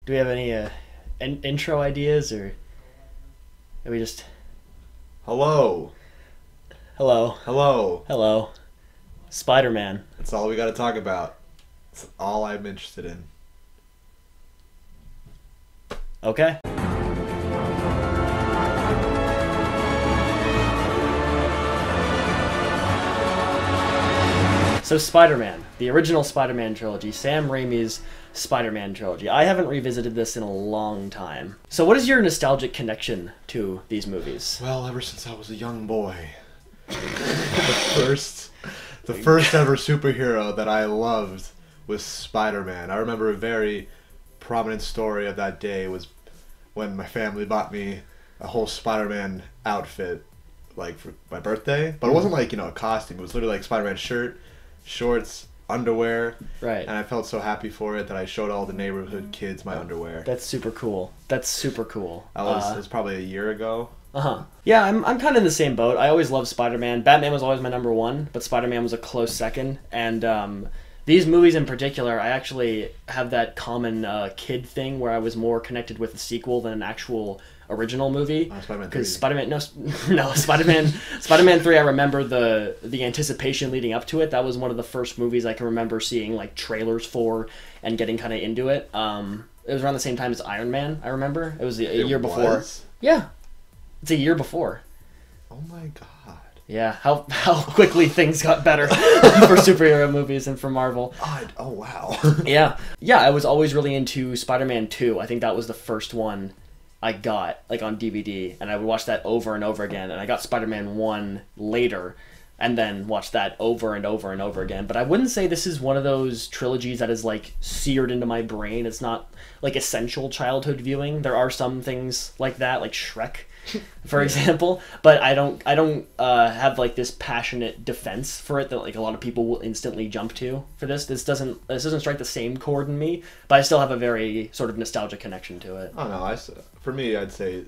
Do we have any intro ideas, or are we just... Hello. Hello. Hello. Hello. Spider-Man. That's all we got to talk about. That's all I'm interested in. Okay. So Spider-Man, the original Spider-Man trilogy, Sam Raimi's Spider-Man trilogy. I haven't revisited this in a long time. So what is your nostalgic connection to these movies? Well, ever since I was a young boy. The first ever superhero that I loved was Spider-Man. I remember a very prominent story of that day was when my family bought me a whole Spider-Man outfit, like, for my birthday. But it wasn't like, a costume. It was literally like Spider-Man shirt, shorts, underwear. Right. And I felt so happy for it that I showed all the neighborhood kids my underwear. That's super cool. That's super cool. It was probably a year ago. Uh-huh. Yeah, I'm kind of in the same boat. I always loved Spider-Man. Batman was always my number one, but Spider-Man was a close second. And these movies in particular, I actually have that common kid thing where I was more connected with the sequel than an actual original movie. Spider-Man 3. Because Spider-Man 3, I remember the anticipation leading up to it. That was one of the first movies I can remember seeing like trailers for and getting kind of into it. It was around the same time as Iron Man, I remember. It was a year before. Yeah. It's a year before. Oh my god. Yeah, how quickly things got better for superhero movies and for Marvel. Oh wow. Yeah, I was always really into Spider-Man 2. I think that was the first one I got, like, on DVD, and I would watch that over and over again, and I got Spider-Man 1 later, and then watched that over and over and over again. But I wouldn't say this is one of those trilogies that is, like, seared into my brain. It's not, like, essential childhood viewing. There are some things like that, like Shrek, for example, but I don't have like this passionate defense for it that like a lot of people will instantly jump to for this. This doesn't strike the same chord in me, but I still have a very sort of nostalgic connection to it. Oh no, for me, I'd say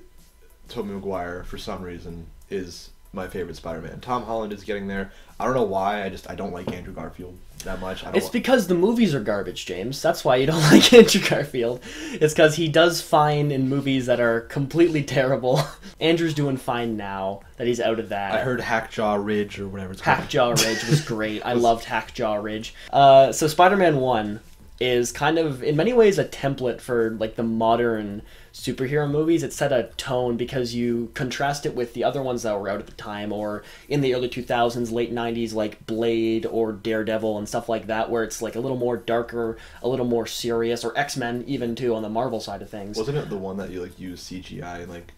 Tobey Maguire for some reason is my favorite Spider-Man. Tom Holland is getting there. I don't know why. I don't like Andrew Garfield that much. It's because the movies are garbage, James. That's why you don't like Andrew Garfield. It's because he does fine in movies that are completely terrible. Andrew's doing fine now that he's out of that. I heard Hackjaw Ridge or whatever it's called. Hackjaw Ridge was great. I loved Hackjaw Ridge. So Spider-Man 1 is kind of, in many ways, a template for like the modern superhero movies. It set a tone because you contrast it with the other ones that were out at the time, or in the early 2000s, late 90s, like Blade or Daredevil and stuff like that, where it's like a little more darker, a little more serious, or X-Men even too on the Marvel side of things. Wasn't it the one that you like used CGI like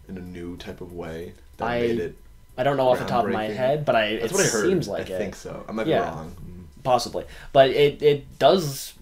in a new type of way that made it? I don't know off the top of my head, but That's what I heard. Seems like I think so. I might be wrong. Possibly, but it does.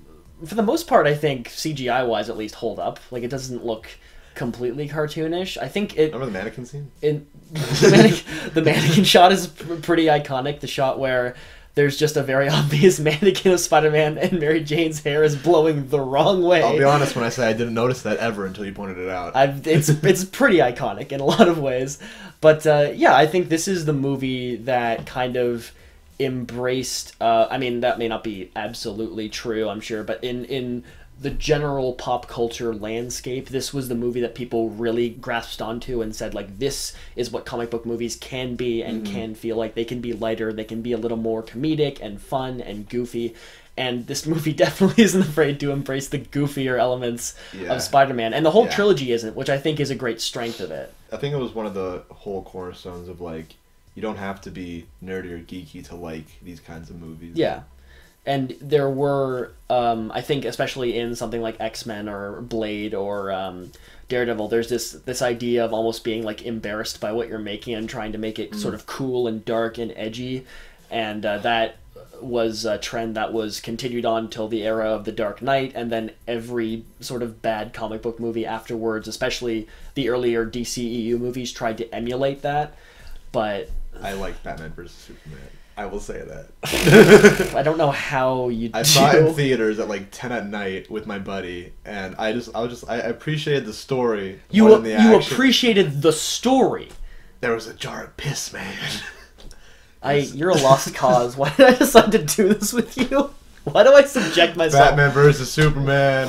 For the most part, I think CGI-wise at least hold up. Like, it doesn't look completely cartoonish. I think it... Remember the mannequin scene? The mannequin shot is pretty iconic. The shot where there's just a very obvious mannequin of Spider-Man and Mary Jane's hair is blowing the wrong way. I'll be honest when I say I didn't notice that ever until you pointed it out. It's pretty iconic in a lot of ways. But, yeah, I think this is the movie that kind of embraced, I mean, that may not be absolutely true, I'm sure, but in the general pop culture landscape, this was the movie that people really grasped onto and said, like, this is what comic book movies can be and can feel like. They can be lighter, they can be a little more comedic and fun and goofy, and this movie definitely isn't afraid to embrace the goofier elements of Spider-Man, and the whole trilogy isn't, which I think is a great strength of it. I think it was one of the whole cornerstones of, like, you don't have to be nerdy or geeky to like these kinds of movies. Yeah. And there were, I think, especially in something like X-Men or Blade or Daredevil, there's this idea of almost being like embarrassed by what you're making and trying to make it sort of cool and dark and edgy. And that was a trend that was continued on till the era of The Dark Knight, and then every sort of bad comic book movie afterwards, especially the earlier DCEU movies, tried to emulate that. But I like Batman vs. Superman. I will say that. I don't know how I saw it in theaters at like 10 at night with my buddy, and I appreciated the story more than the action. You appreciated the story. There was a jar of piss, man. You're a lost cause. Why did I decide to do this with you? Why do I subject myself? Batman vs. Superman.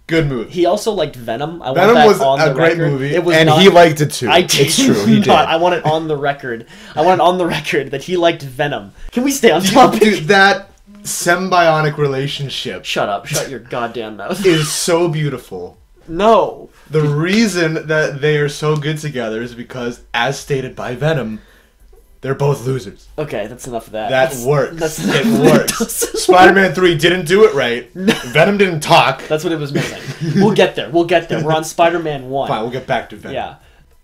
Good movie. He also liked Venom. I Venom want that was on a the great record. movie, It was and not, he liked it too. I did It's true, he did. not. I want it on the record. I want it on the record that he liked Venom. Can we stay on topic? Dude, that symbiotic relationship Shut up. Shut your goddamn mouth. is so beautiful. No. The reason that they are so good together is because, as stated by Venom, they're both losers. Okay, that's enough of that. That works. It That works. doesn't Spider-Man 3 didn't do it right. Venom didn't talk. That's what it was missing. We'll get there. We'll get there. We're on Spider-Man 1. Fine, we'll get back to Venom. Yeah.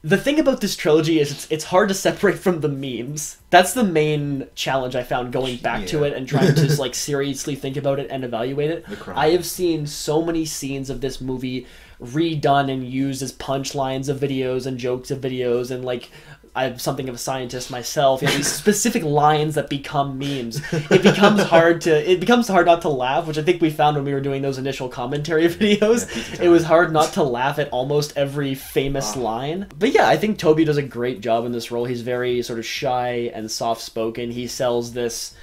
The thing about this trilogy is it's hard to separate from the memes. That's the main challenge I found going back to it and trying to like seriously think about it and evaluate it. I have seen so many scenes of this movie redone and used as punchlines of videos and jokes of videos, and like I'm something of a scientist myself. You know, these specific lines that become memes. It becomes hard not to laugh, which I think we found when we were doing those initial commentary videos. It was hard not to laugh at almost every famous line. But yeah, I think Tobey does a great job in this role. He's very sort of shy and soft-spoken. He sells this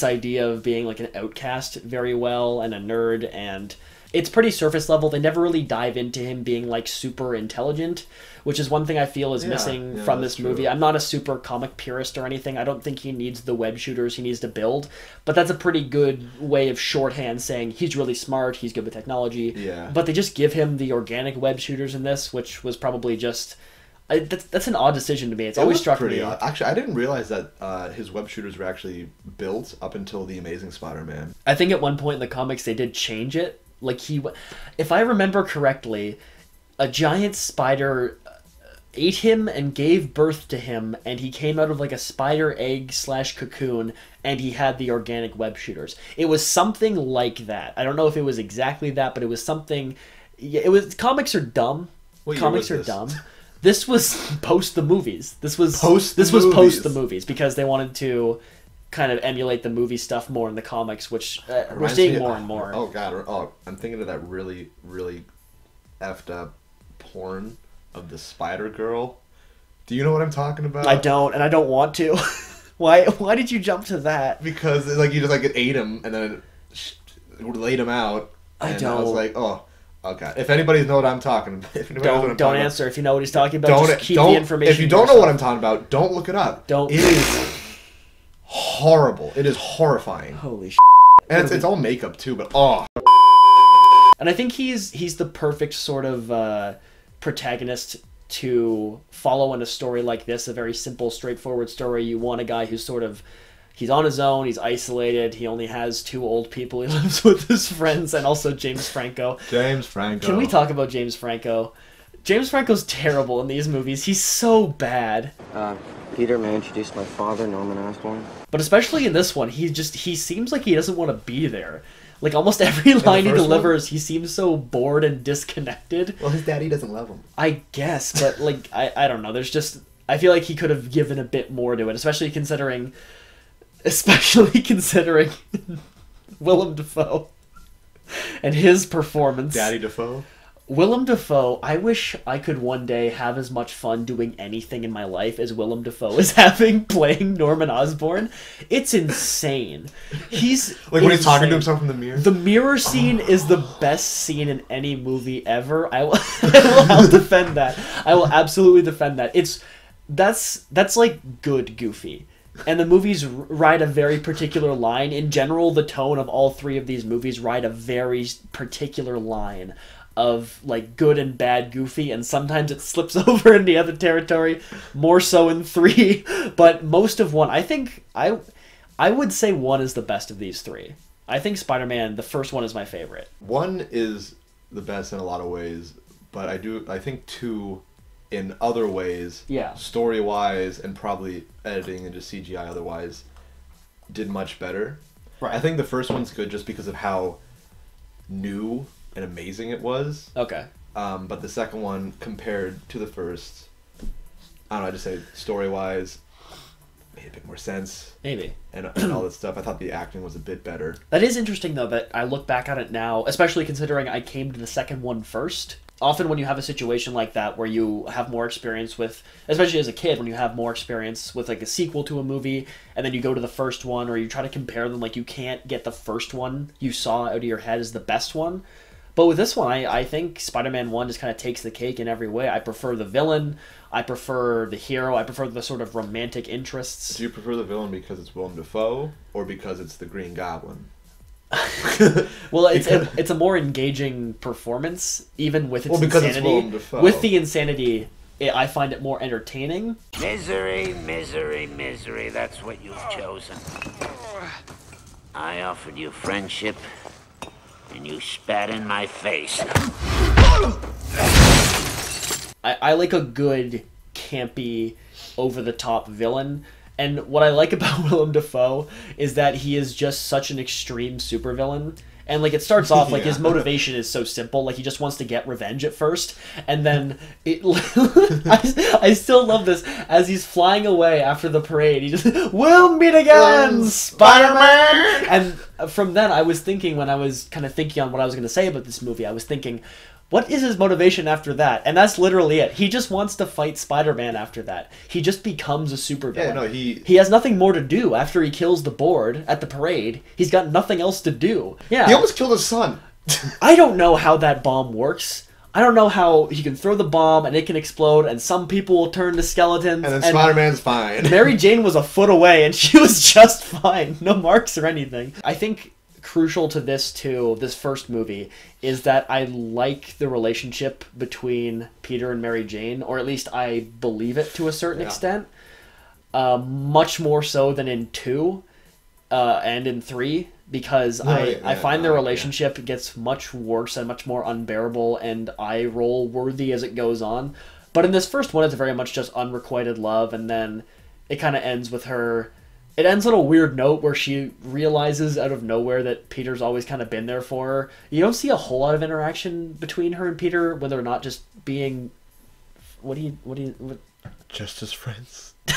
idea of being like an outcast very well, and a nerd, and it's pretty surface level. They never really dive into him being like super intelligent, which is one thing I feel is missing from this movie. I'm not a super comic purist or anything. I don't think he needs the web shooters he needs to build, but that's a pretty good way of shorthand saying he's really smart, he's good with technology. Yeah. But they just give him the organic web shooters in this, which was probably just... that's an odd decision to me. It's always struck me. Odd. Actually, I didn't realize that his web shooters were actually built up until The Amazing Spider-Man. I think at one point in the comics they did change it. Like if I remember correctly, a giant spider ate him and gave birth to him, and he came out of like a spider egg / cocoon, and he had the organic web shooters. It was something like that. I don't know if it was exactly that, but it was something. Yeah, it was. Comics are dumb. Comics are dumb. This was post the movies. This was post the movies because they wanted to kind of emulate the movie stuff more in the comics, which we're seeing more and more. Oh god, oh, I'm thinking of that really, really effed up porn of the Spider Girl. Do you know what I'm talking about? I don't, and I don't want to. Why did you jump to that? Because like you just like it ate him and then it laid him out. And I was like, oh god. If anybody knows what I'm talking about, don't answer. If you know what he's talking about, just keep the information. If you don't know what I'm talking about, don't look it up. Don't. It is horrible. It is horrifying. Holy shit. And it's all makeup too, but oh. And I think he's the perfect sort of protagonist to follow in a story like this, a very simple, straightforward story. You want a guy who's sort of, he's on his own, he's isolated, he only has 2 old people he lives with, his friends, and also James Franco. James Franco. Can we talk about James Franco? James Franco's terrible in these movies. He's so bad. Peter, may I introduce my father, Norman Osborn? But especially in this one, he seems like he doesn't want to be there. Like, almost every line he delivers, he seems so bored and disconnected. Well, his daddy doesn't love him. I guess, but, like, I don't know. There's just... I feel like he could have given a bit more to it, especially considering Willem Dafoe and his performance. Daddy Dafoe? Willem Dafoe, I wish I could one day have as much fun doing anything in my life as Willem Dafoe is having playing Norman Osborn. It's insane. He's like when he's talking to himself in the mirror. The mirror scene is the best scene in any movie ever. I'll defend that. I will absolutely defend that. That's like good Goofy. And the movies ride a very particular line. In general, the tone of all 3 of these movies ride a very particular line of like good and bad Goofy, and sometimes it slips over in the other territory, more so in 3, but most of 1. I think I would say 1 is the best of these 3. I think Spider-Man, the first one, is my favorite. 1 is the best in a lot of ways, but I think 2 in other ways, story wise and probably editing and just CGI otherwise, did much better. Right. I think the first one's good just because of how new and amazing it was. Okay. But the second one, compared to the first, I don't know, I just say story-wise, made a bit more sense. Maybe. And all that stuff. I thought the acting was a bit better. That is interesting, though, that I look back at it now, especially considering I came to the second one first. Often when you have a situation like that where you have more experience with, especially as a kid, when you have more experience with like a sequel to a movie, and then you go to the first one, or you try to compare them, like you can't get the first one you saw out of your head as the best one. But with this one, I think Spider-Man 1 just kind of takes the cake in every way. I prefer the villain. I prefer the hero. I prefer the sort of romantic interests. Do you prefer the villain because it's Willem Dafoe or because it's the Green Goblin? Well, it's a more engaging performance, even with its because insanity. It's Willem Dafoe. With the insanity, I find it more entertaining. Misery, misery, misery. That's what you've chosen. I offered you friendship, and you spat in my face. I like a good, campy, over-the-top villain. And what I like about Willem Dafoe is that he is just such an extreme supervillain. And, like, it starts off, like, his motivation is so simple. Like, he just wants to get revenge at first. And then, I still love this. As he's flying away after the parade, he just, "We'll meet again, Spider-Man!" And from then, I was thinking, when I was kind of thinking on what I was going to say about this movie, I was thinking, what is his motivation after that? And that's literally it. He just wants to fight Spider-Man after that. He just becomes a supervillain. Yeah, no, he has nothing more to do after he kills the board at the parade. He's got nothing else to do. Yeah. He almost killed his son. I don't know how that bomb works. I don't know how he can throw the bomb and it can explode and some people will turn to skeletons. And then Spider-Man's fine. Mary Jane was a foot away and she was just fine. No marks or anything. I think crucial to this too, this first movie, is that I like the relationship between Peter and Mary Jane, or at least I believe it to a certain extent. Much more so than in 2 and in 3, because I find their relationship gets much worse and much more unbearable and eye-roll worthy as it goes on. But in this first one, it's very much just unrequited love, and then it kind of ends with her... It ends on a weird note where she realizes out of nowhere that Peter's always kind of been there for her. You don't see a whole lot of interaction between her and Peter, whether or not just being... What? Just as friends. In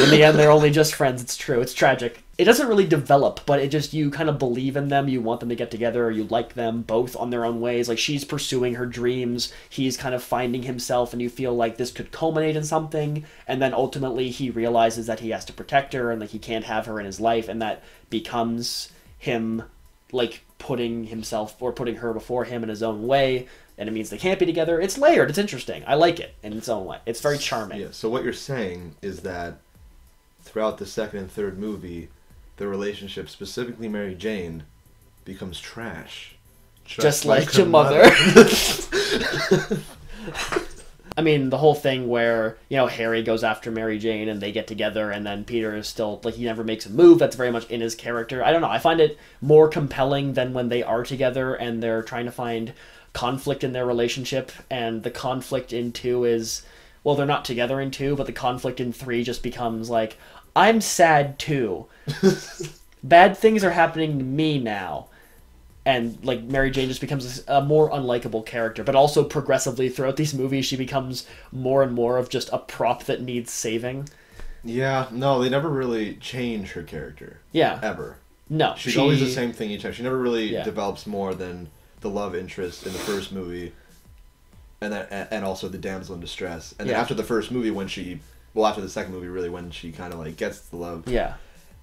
the end, they're only just friends. It's true. It's tragic. It doesn't really develop, but it just, you kind of believe in them. You want them to get together. You like them both on their own ways. Like, she's pursuing her dreams. He's kind of finding himself, and you feel like this could culminate in something. And then ultimately he realizes that he has to protect her and like he can't have her in his life. And that becomes him like putting himself or putting her before him in his own way. And it means they can't be together. It's layered. It's interesting. I like it in its own way. It's very charming. Yeah, so what you're saying is that throughout the second and third movie, the relationship, specifically Mary Jane, becomes trash. Just like your mother. I mean, the whole thing where, you know, Harry goes after Mary Jane and they get together and then Peter is still, like, he never makes a move. That's very much in his character. I don't know. I find it more compelling than when they are together and they're trying to find conflict in their relationship, and the conflict in 2 is, well, they're not together in 2, but the conflict in 3 just becomes like, I'm sad too. Bad things are happening to me now. And like Mary Jane just becomes a more unlikable character, but also progressively throughout these movies she becomes more and more of just a prop that needs saving. Yeah, no, they never really change her character. Yeah. Ever. No. She's always the same thing each time. She never really develops more than the love interest in the first movie, and also the damsel in distress. And then after the first movie, after the second movie, really, when she kind of like gets the love. Yeah.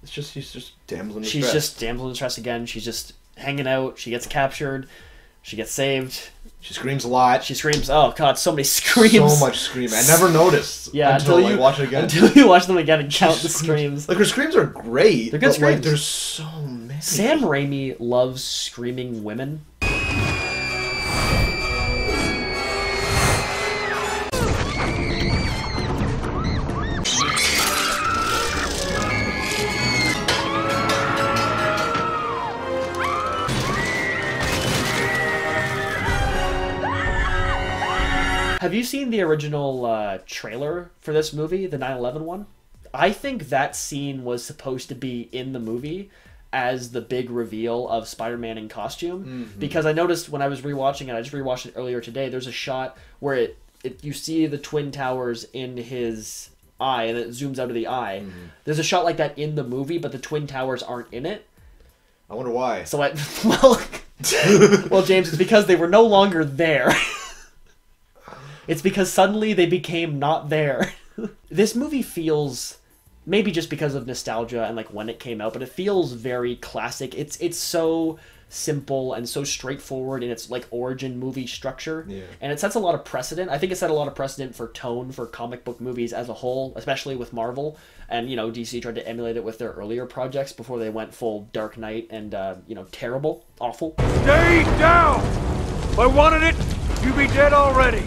She's just damsel in distress. She's just damsel in distress again. She's just hanging out. She gets captured. She gets saved. She screams a lot. She screams. Oh god, so many screams. So much screaming. I never noticed. Yeah, until you watch it again. Until you watch them again and count the screams. Like, her screams are great. They're good screams. Like, there's so many. Sam Raimi loves screaming women. Have you seen the original trailer for this movie, the 9/11 one? I think that scene was supposed to be in the movie as the big reveal of Spider-Man in costume. Because I noticed when I was rewatching it, I just rewatched it earlier today, there's a shot where you see the Twin Towers in his eye, and it zooms out of the eye. There's a shot like that in the movie, but the Twin Towers aren't in it. I wonder why. So well, James, it's because they were no longer there. It's because suddenly they became not there. This movie feels, maybe just because of nostalgia and like when it came out, but it feels very classic. It's so simple and so straightforward in its like origin movie structure. Yeah. And it sets a lot of precedent. I think it set a lot of precedent for tone for comic book movies as a whole, especially with Marvel. And, you know, DC tried to emulate it with their earlier projects before they went full Dark Knight and, you know, terrible, awful. Stay down! If I wanted it, you'd be dead already.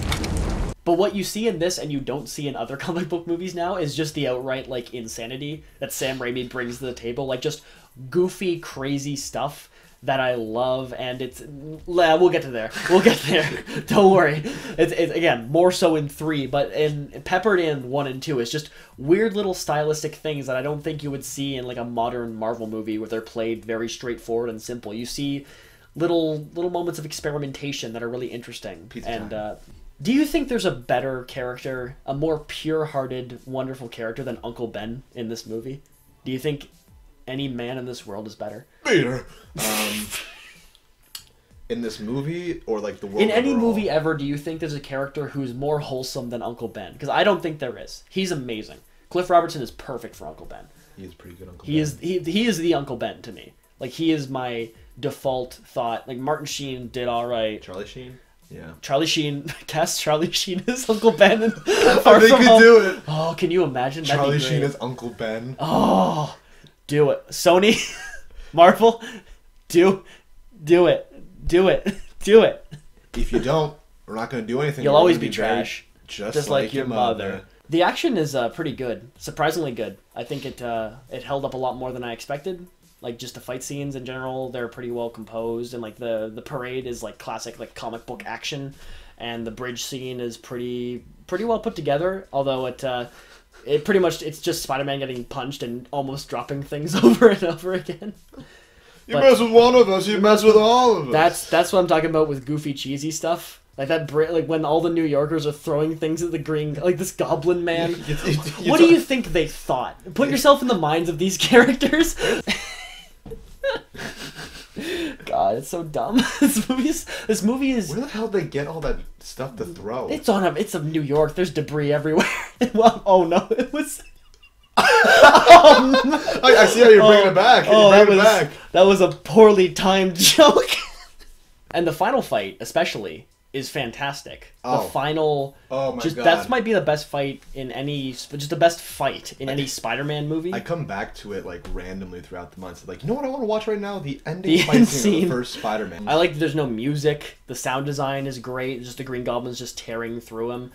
But what you see in this and you don't see in other comic book movies now is just the outright, like, insanity that Sam Raimi brings to the table. Like, just goofy, crazy stuff that I love, and it's... We'll get to there. We'll get there. Don't worry. It's, again, more so in 3, but peppered in 1 and 2 is just weird little stylistic things that I don't think you would see in, like, a modern Marvel movie where they're played very straightforward and simple. You see little moments of experimentation that are really interesting. Do you think there's a better character, a more pure-hearted, wonderful character than Uncle Ben in this movie? Do you think any man in this world is better? Peter. In this movie, or like the world in any overall? movie ever, do you think there's a character who's more wholesome than Uncle Ben? Because I don't think there is. He's amazing. Cliff Robertson is perfect for Uncle Ben. He is pretty good Uncle Ben. He is the Uncle Ben to me. Like, he is my default thought. Like, Martin Sheen did all right. Charlie Sheen? Yeah. Charlie Sheen, cast Charlie Sheen as Uncle Ben. And they could do it. Oh, can you imagine? Charlie Sheen as Uncle Ben. Oh, do it. Sony, Marvel, do it. If you don't, we're not going to do anything. You'll We're always gonna be trash. Just like your mother. The action is pretty good. Surprisingly good. I think it held up a lot more than I expected. Like, just the fight scenes in general, they're pretty well composed, and like the parade is like classic like comic book action, and the bridge scene is pretty well put together. Although it pretty much, it's just Spider-Man getting punched and almost dropping things over and over again. You mess with one of us, you mess with all of us. That's what I'm talking about with goofy cheesy stuff. Like that, like when all the New Yorkers are throwing things at the green, like this Goblin Man. What do you think they thought? Put yourself in the minds of these characters. God, it's so dumb. This movie is. Where the hell did they get all that stuff to throw? It's of New York. There's debris everywhere. Well, oh no, it was. I see how you're bringing it back. That was a poorly timed joke. And the final fight, especially, is fantastic. The final, God, that might be the best fight in any, just the best fight in any Spider-Man movie. I come back to it like randomly throughout the months. Like, you know what I want to watch right now? The ending fight scene of the first Spider-Man. I like that there's no music. The sound design is great. Just the Green Goblin's just tearing through him.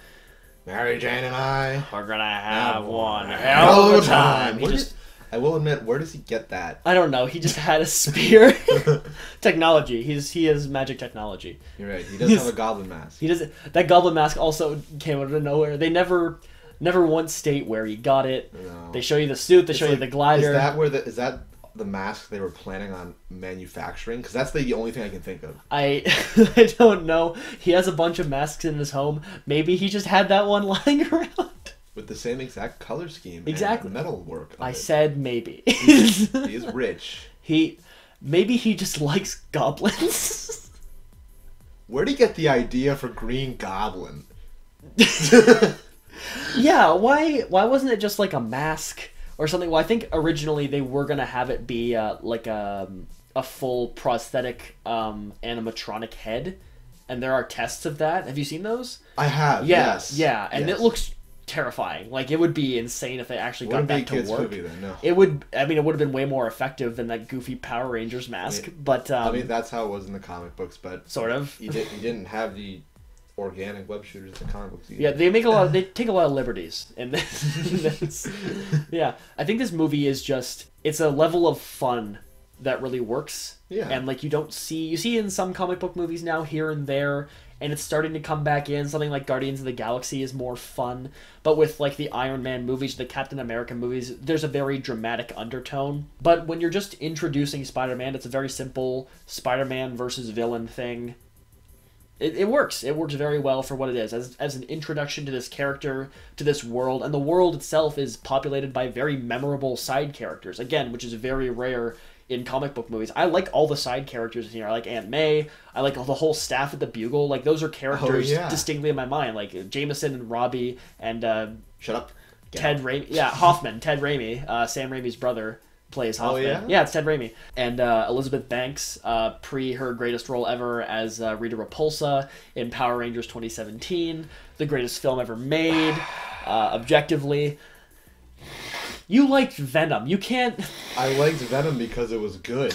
Mary Jane and I are gonna have one hell of a time. I will admit, where does he get that? I don't know. He just had a spear. Technology. He has magic technology. You're right. He does have a goblin mask. He does. That goblin mask also came out of nowhere. They never once state where he got it. No. They show you the suit. They show you the glider. Is that the mask they were planning on manufacturing? Because that's the only thing I can think of. I don't know. He has a bunch of masks in his home. Maybe he just had that one lying around. With the same exact color scheme. Exactly. And metal work. I said maybe. He is rich. Maybe he just likes goblins. Where'd he get the idea for Green Goblin? Yeah, why wasn't it just like a mask or something? Well, I think originally they were gonna have it be like a full prosthetic animatronic head, and there are tests of that. Have you seen those? I have. Yes. Yeah, and it looks terrifying. Like, it would be insane if they actually got that to work. Movie, then, no. It would. I mean, it would have been way more effective than that goofy Power Rangers mask. But I mean, that's how it was in the comic books. But sort of. You didn't have the organic web shooters in the comic books either. Yeah, they take a lot of liberties in this. Yeah, I think this movie is just, it's a level of fun that really works. Yeah. And like, you see in some comic book movies now here and there, and it's starting to come back in. Something like Guardians of the Galaxy is more fun, but with like the Iron Man movies, the Captain America movies, there's a very dramatic undertone. But when you're just introducing Spider-Man, it's a very simple Spider-Man versus villain thing. It works. It works very well for what it is, as an introduction to this character, to this world, and the world itself is populated by very memorable side characters, again, which is very rare in comic book movies. I like all the side characters in here. I like Aunt May. I like the whole staff at the Bugle. Like, those are characters distinctly in my mind. Like Jameson and Robbie and Shut up. Ted Raimi. Yeah, Hoffman. Ted Raimi, Sam Raimi's brother. plays Hoffman. yeah? Yeah, it's Ted Raimi. And Elizabeth Banks, pre her greatest role ever as Rita Repulsa in Power Rangers 2017, the greatest film ever made, objectively. You liked Venom. You can't... I liked Venom because it was good.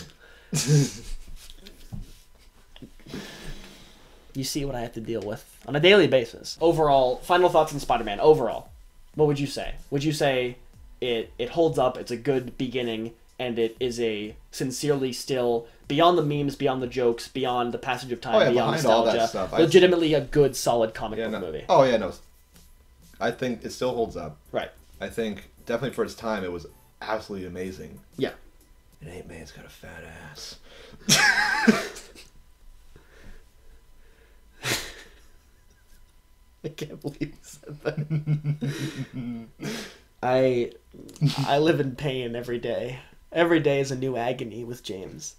You see what I have to deal with on a daily basis. Overall, final thoughts on Spider-Man. Overall, what would you say? Would you say it holds up, it's a good beginning, and it is a sincerely still, beyond the memes, beyond the jokes, beyond the passage of time, beyond behind all nostalgia, that stuff, legitimately a good, solid comic book movie? Oh, yeah, no. I think it still holds up. Right. I think, definitely for its time, it was absolutely amazing. Yeah. And Ant-Man's got a fat ass. I can't believe you said that. I live in pain every day. Every day is a new agony with James.